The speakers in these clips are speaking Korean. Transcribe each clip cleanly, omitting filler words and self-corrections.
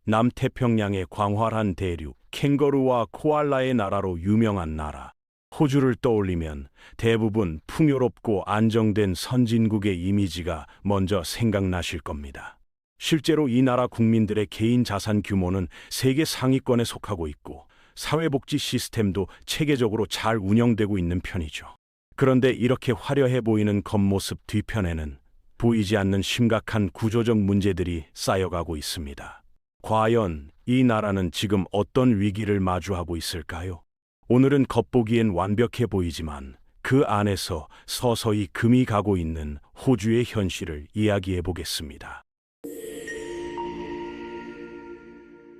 남태평양의 광활한 대륙, 캥거루와 코알라의 나라로 유명한 나라. 호주를 떠올리면 대부분 풍요롭고 안정된 선진국의 이미지가 먼저 생각나실 겁니다. 실제로 이 나라 국민들의 개인 자산 규모는 세계 상위권에 속하고 있고 사회복지 시스템도 체계적으로 잘 운영되고 있는 편이죠. 그런데 이렇게 화려해 보이는 겉모습 뒤편에는 보이지 않는 심각한 구조적 문제들이 쌓여가고 있습니다. 과연 이 나라는 지금 어떤 위기를 마주하고 있을까요? 오늘은 겉보기엔 완벽해 보이지만 그 안에서 서서히 금이 가고 있는 호주의 현실을 이야기해 보겠습니다.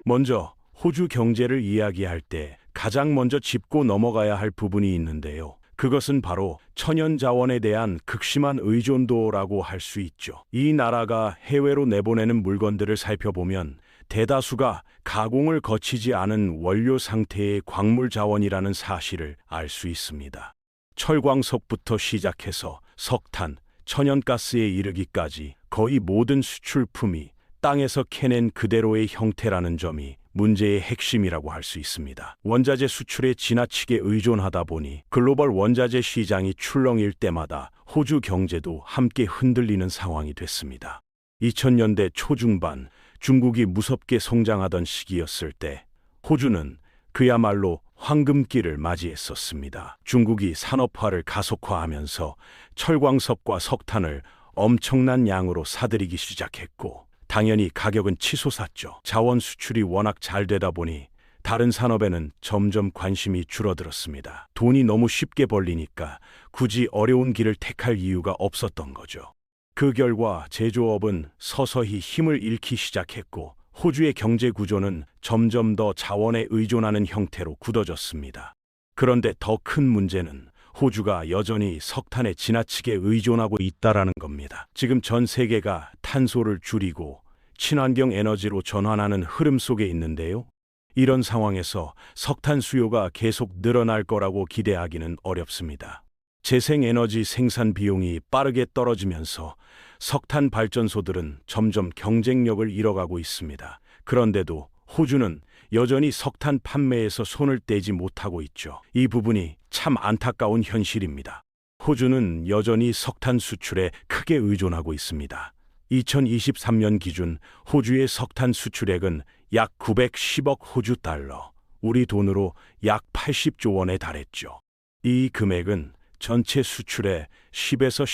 먼저 호주 경제를 이야기할 때 가장 먼저 짚고 넘어가야 할 부분이 있는데요. 그것은 바로 천연자원에 대한 극심한 의존도라고 할 수 있죠. 이 나라가 해외로 내보내는 물건들을 살펴보면 대다수가 가공을 거치지 않은 원료 상태의 광물 자원이라는 사실을 알 수 있습니다. 철광석부터 시작해서 석탄, 천연가스에 이르기까지 거의 모든 수출품이 땅에서 캐낸 그대로의 형태라는 점이 문제의 핵심이라고 할 수 있습니다. 원자재 수출에 지나치게 의존하다 보니 글로벌 원자재 시장이 출렁일 때마다 호주 경제도 함께 흔들리는 상황이 됐습니다. 2000년대 초중반 중국이 무섭게 성장하던 시기였을 때 호주는 그야말로 황금기를 맞이했었습니다. 중국이 산업화를 가속화하면서 철광석과 석탄을 엄청난 양으로 사들이기 시작했고 당연히 가격은 치솟았죠. 자원 수출이 워낙 잘 되다 보니 다른 산업에는 점점 관심이 줄어들었습니다. 돈이 너무 쉽게 벌리니까 굳이 어려운 길을 택할 이유가 없었던 거죠. 그 결과 제조업은 서서히 힘을 잃기 시작했고 호주의 경제 구조는 점점 더 자원에 의존하는 형태로 굳어졌습니다. 그런데 더 큰 문제는 호주가 여전히 석탄에 지나치게 의존하고 있다라는 겁니다. 지금 전 세계가 탄소를 줄이고 친환경 에너지로 전환하는 흐름 속에 있는데요. 이런 상황에서 석탄 수요가 계속 늘어날 거라고 기대하기는 어렵습니다. 재생에너지 생산 비용이 빠르게 떨어지면서 석탄 발전소들은 점점 경쟁력을 잃어가고 있습니다. 그런데도 호주는 여전히 석탄 판매에서 손을 떼지 못하고 있죠. 이 부분이 참 안타까운 현실입니다. 호주는 여전히 석탄 수출에 크게 의존하고 있습니다. 2023년 기준 호주의 석탄 수출액은 약 910억 호주 달러, 우리 돈으로 약 80조 원에 달했죠. 이 금액은 전체 수출의 10에서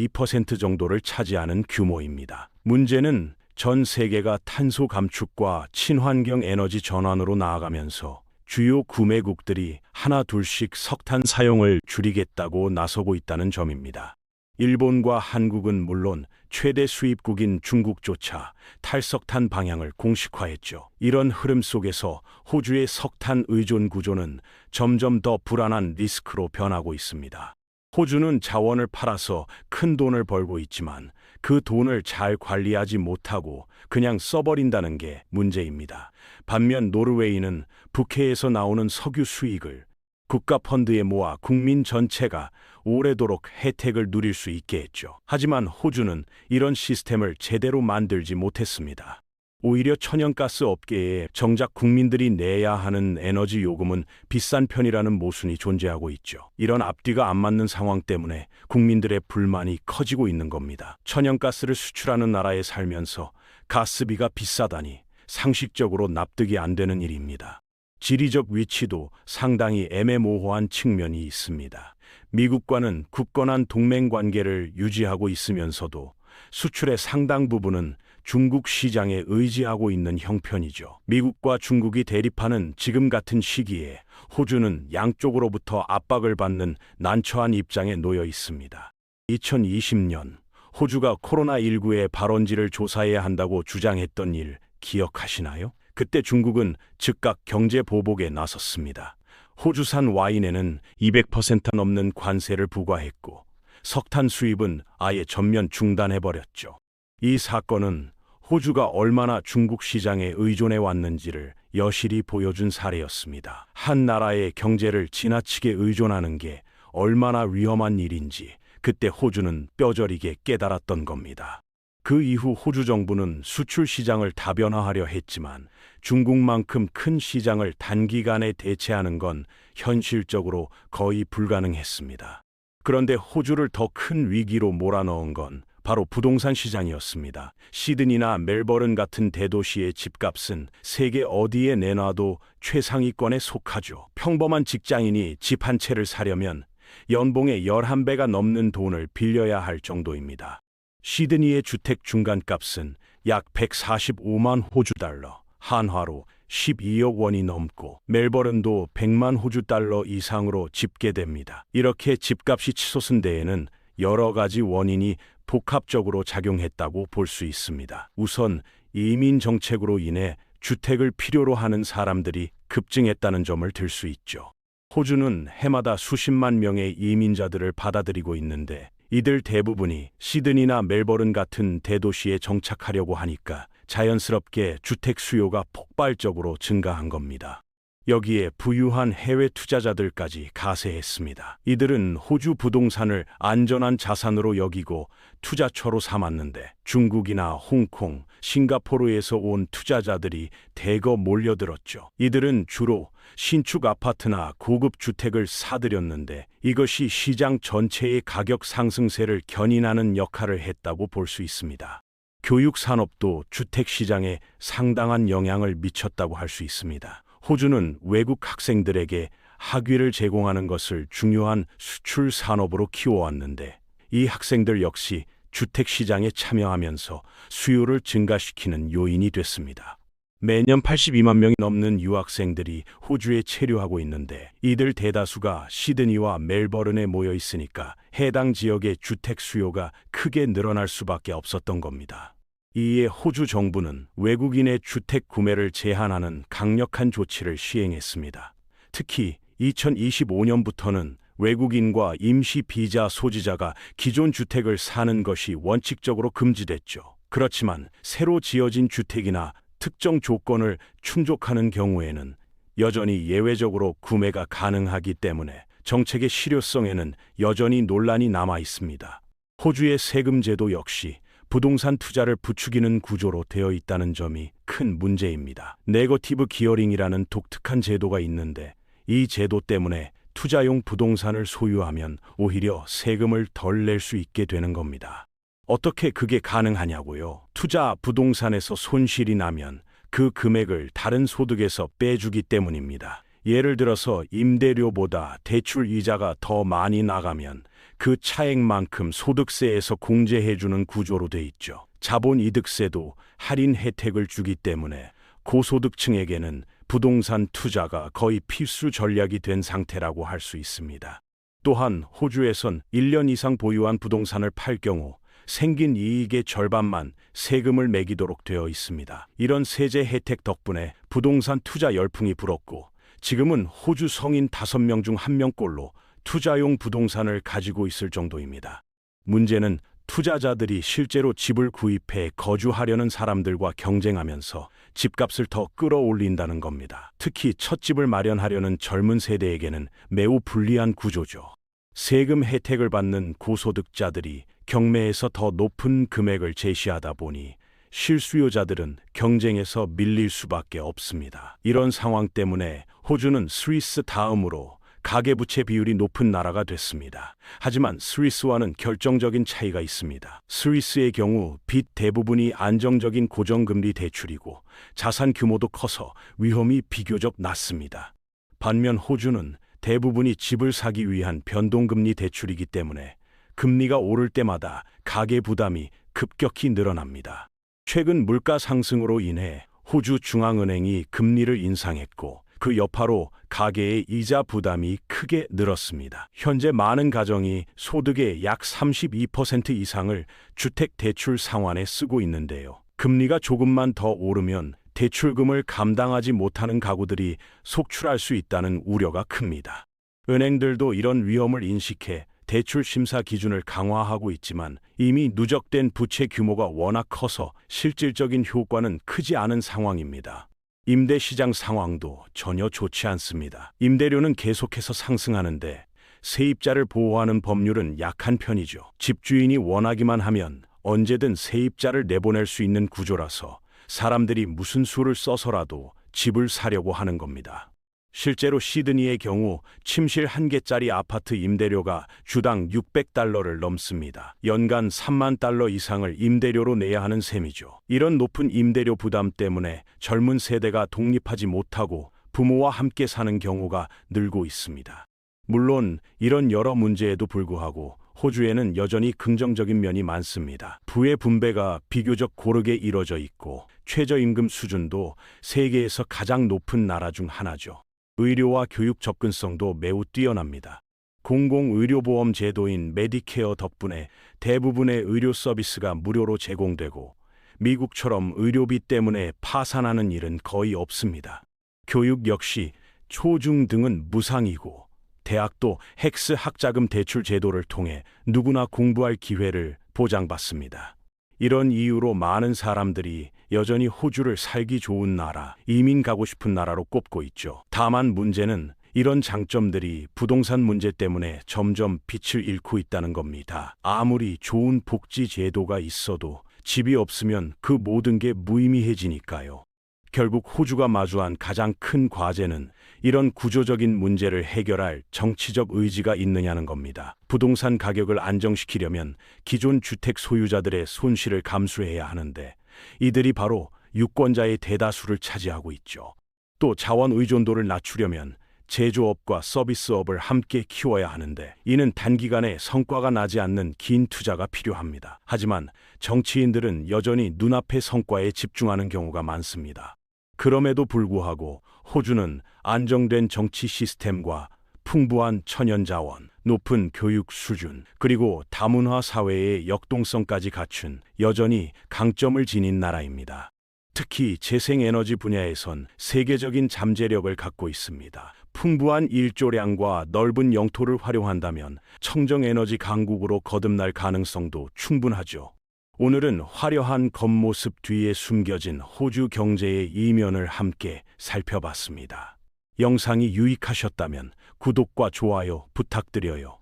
12% 정도를 차지하는 규모입니다. 문제는 전 세계가 탄소 감축과 친환경 에너지 전환으로 나아가면서 주요 구매국들이 하나 둘씩 석탄 사용을 줄이겠다고 나서고 있다는 점입니다. 일본과 한국은 물론 최대 수입국인 중국조차 탈석탄 방향을 공식화했죠. 이런 흐름 속에서 호주의 석탄 의존 구조는 점점 더 불안한 리스크로 변하고 있습니다. 호주는 자원을 팔아서 큰 돈을 벌고 있지만 그 돈을 잘 관리하지 못하고 그냥 써버린다는 게 문제입니다. 반면 노르웨이는 북해에서 나오는 석유 수익을 국가 펀드에 모아 국민 전체가 오래도록 혜택을 누릴 수 있게 했죠. 하지만 호주는 이런 시스템을 제대로 만들지 못했습니다. 오히려 천연가스 업계에 정작 국민들이 내야 하는 에너지 요금은 비싼 편이라는 모순이 존재하고 있죠. 이런 앞뒤가 안 맞는 상황 때문에 국민들의 불만이 커지고 있는 겁니다. 천연가스를 수출하는 나라에 살면서 가스비가 비싸다니 상식적으로 납득이 안 되는 일입니다. 지리적 위치도 상당히 애매모호한 측면이 있습니다. 미국과는 굳건한 동맹 관계를 유지하고 있으면서도 수출의 상당 부분은 중국 시장에 의지하고 있는 형편이죠. 미국과 중국이 대립하는 지금 같은 시기에 호주는 양쪽으로부터 압박을 받는 난처한 입장에 놓여 있습니다. 2020년 호주가 코로나19의 발원지를 조사해야 한다고 주장했던 일 기억하시나요? 그때 중국은 즉각 경제 보복에 나섰습니다. 호주산 와인에는 200% 넘는 관세를 부과했고 석탄 수입은 아예 전면 중단해버렸죠. 이 사건은 호주가 얼마나 중국 시장에 의존해 왔는지를 여실히 보여준 사례였습니다. 한 나라의 경제를 지나치게 의존하는 게 얼마나 위험한 일인지 그때 호주는 뼈저리게 깨달았던 겁니다. 그 이후 호주 정부는 수출 시장을 다변화하려 했지만 중국만큼 큰 시장을 단기간에 대체하는 건 현실적으로 거의 불가능했습니다. 그런데 호주를 더 큰 위기로 몰아넣은 건 바로 부동산 시장이었습니다. 시드니나 멜버른 같은 대도시의 집값은 세계 어디에 내놔도 최상위권에 속하죠. 평범한 직장인이 집 한 채를 사려면 연봉의 11배가 넘는 돈을 빌려야 할 정도입니다. 시드니의 주택 중간값은 약 145만 호주 달러, 한화로 12억 원이 넘고 멜버른도 100만 호주 달러 이상으로 집계됩니다. 이렇게 집값이 치솟은 데에는 여러 가지 원인이 복합적으로 작용했다고 볼 수 있습니다. 우선 이민 정책으로 인해 주택을 필요로 하는 사람들이 급증했다는 점을 들 수 있죠. 호주는 해마다 수십만 명의 이민자들을 받아들이고 있는데 이들 대부분이 시드니나 멜버른 같은 대도시에 정착하려고 하니까 자연스럽게 주택 수요가 폭발적으로 증가한 겁니다. 여기에 부유한 해외 투자자들까지 가세했습니다. 이들은 호주 부동산을 안전한 자산으로 여기고 투자처로 삼았는데 중국이나 홍콩, 싱가포르에서 온 투자자들이 대거 몰려들었죠. 이들은 주로 신축 아파트나 고급 주택을 사들였는데 이것이 시장 전체의 가격 상승세를 견인하는 역할을 했다고 볼 수 있습니다. 교육 산업도 주택 시장에 상당한 영향을 미쳤다고 할 수 있습니다. 호주는 외국 학생들에게 학위를 제공하는 것을 중요한 수출 산업으로 키워왔는데 이 학생들 역시 주택 시장에 참여하면서 수요를 증가시키는 요인이 됐습니다. 매년 82만 명이 넘는 유학생들이 호주에 체류하고 있는데 이들 대다수가 시드니와 멜버른에 모여 있으니까 해당 지역의 주택 수요가 크게 늘어날 수밖에 없었던 겁니다. 이에 호주 정부는 외국인의 주택 구매를 제한하는 강력한 조치를 시행했습니다. 특히 2025년부터는 외국인과 임시 비자 소지자가 기존 주택을 사는 것이 원칙적으로 금지됐죠. 그렇지만 새로 지어진 주택이나 특정 조건을 충족하는 경우에는 여전히 예외적으로 구매가 가능하기 때문에 정책의 실효성에는 여전히 논란이 남아 있습니다. 호주의 세금 제도 역시 부동산 투자를 부추기는 구조로 되어 있다는 점이 큰 문제입니다. 네거티브 기어링이라는 독특한 제도가 있는데 이 제도 때문에 투자용 부동산을 소유하면 오히려 세금을 덜 낼 수 있게 되는 겁니다. 어떻게 그게 가능하냐고요? 투자 부동산에서 손실이 나면 그 금액을 다른 소득에서 빼주기 때문입니다. 예를 들어서 임대료보다 대출 이자가 더 많이 나가면 그 차액만큼 소득세에서 공제해주는 구조로 돼 있죠. 자본이득세도 할인 혜택을 주기 때문에 고소득층에게는 부동산 투자가 거의 필수 전략이 된 상태라고 할 수 있습니다. 또한 호주에선 1년 이상 보유한 부동산을 팔 경우 생긴 이익의 절반만 세금을 매기도록 되어 있습니다. 이런 세제 혜택 덕분에 부동산 투자 열풍이 불었고 지금은 호주 성인 5명 중 1명꼴로 투자용 부동산을 가지고 있을 정도입니다. 문제는 투자자들이 실제로 집을 구입해 거주하려는 사람들과 경쟁하면서 집값을 더 끌어올린다는 겁니다. 특히 첫 집을 마련하려는 젊은 세대에게는 매우 불리한 구조죠. 세금 혜택을 받는 고소득자들이 경매에서 더 높은 금액을 제시하다 보니 실수요자들은 경쟁에서 밀릴 수밖에 없습니다. 이런 상황 때문에 호주는 스위스 다음으로 가계부채 비율이 높은 나라가 됐습니다. 하지만 스위스와는 결정적인 차이가 있습니다. 스위스의 경우 빚 대부분이 안정적인 고정금리 대출이고 자산 규모도 커서 위험이 비교적 낮습니다. 반면 호주는 대부분이 집을 사기 위한 변동금리 대출이기 때문에 금리가 오를 때마다 가계 부담이 급격히 늘어납니다. 최근 물가 상승으로 인해 호주 중앙은행이 금리를 인상했고 그 여파로 가계의 이자 부담이 크게 늘었습니다. 현재 많은 가정이 소득의 약 32% 이상을 주택대출 상환에 쓰고 있는데요. 금리가 조금만 더 오르면 대출금을 감당하지 못하는 가구들이 속출할 수 있다는 우려가 큽니다. 은행들도 이런 위험을 인식해 대출 심사 기준을 강화하고 있지만 이미 누적된 부채 규모가 워낙 커서 실질적인 효과는 크지 않은 상황입니다. 임대시장 상황도 전혀 좋지 않습니다. 임대료는 계속해서 상승하는데 세입자를 보호하는 법률은 약한 편이죠. 집주인이 원하기만 하면 언제든 세입자를 내보낼 수 있는 구조라서 사람들이 무슨 수를 써서라도 집을 사려고 하는 겁니다. 실제로 시드니의 경우 침실 1개짜리 아파트 임대료가 주당 $600를 넘습니다. 연간 $30,000 이상을 임대료로 내야 하는 셈이죠. 이런 높은 임대료 부담 때문에 젊은 세대가 독립하지 못하고 부모와 함께 사는 경우가 늘고 있습니다. 물론 이런 여러 문제에도 불구하고 호주에는 여전히 긍정적인 면이 많습니다. 부의 분배가 비교적 고르게 이뤄져 있고 최저임금 수준도 세계에서 가장 높은 나라 중 하나죠. 의료와 교육 접근성도 매우 뛰어납니다. 공공의료보험 제도인 메디케어 덕분에 대부분의 의료 서비스가 무료로 제공되고 미국처럼 의료비 때문에 파산하는 일은 거의 없습니다. 교육 역시 초중 등은 무상이고 대학도 헥스 학자금 대출 제도를 통해 누구나 공부할 기회를 보장받습니다. 이런 이유로 많은 사람들이 여전히 호주를 살기 좋은 나라, 이민 가고 싶은 나라로 꼽고 있죠. 다만 문제는 이런 장점들이 부동산 문제 때문에 점점 빛을 잃고 있다는 겁니다. 아무리 좋은 복지 제도가 있어도 집이 없으면 그 모든 게 무의미해지니까요. 결국 호주가 마주한 가장 큰 과제는 이런 구조적인 문제를 해결할 정치적 의지가 있느냐는 겁니다. 부동산 가격을 안정시키려면 기존 주택 소유자들의 손실을 감수해야 하는데 이들이 바로 유권자의 대다수를 차지하고 있죠. 또 자원 의존도를 낮추려면 제조업과 서비스업을 함께 키워야 하는데 이는 단기간에 성과가 나지 않는 긴 투자가 필요합니다. 하지만 정치인들은 여전히 눈앞의 성과에 집중하는 경우가 많습니다. 그럼에도 불구하고 호주는 안정된 정치 시스템과 풍부한 천연 자원, 높은 교육 수준, 그리고 다문화 사회의 역동성까지 갖춘 여전히 강점을 지닌 나라입니다. 특히 재생에너지 분야에선 세계적인 잠재력을 갖고 있습니다. 풍부한 일조량과 넓은 영토를 활용한다면 청정에너지 강국으로 거듭날 가능성도 충분하죠. 오늘은 화려한 겉모습 뒤에 숨겨진 호주 경제의 이면을 함께 살펴봤습니다. 영상이 유익하셨다면 구독과 좋아요 부탁드려요.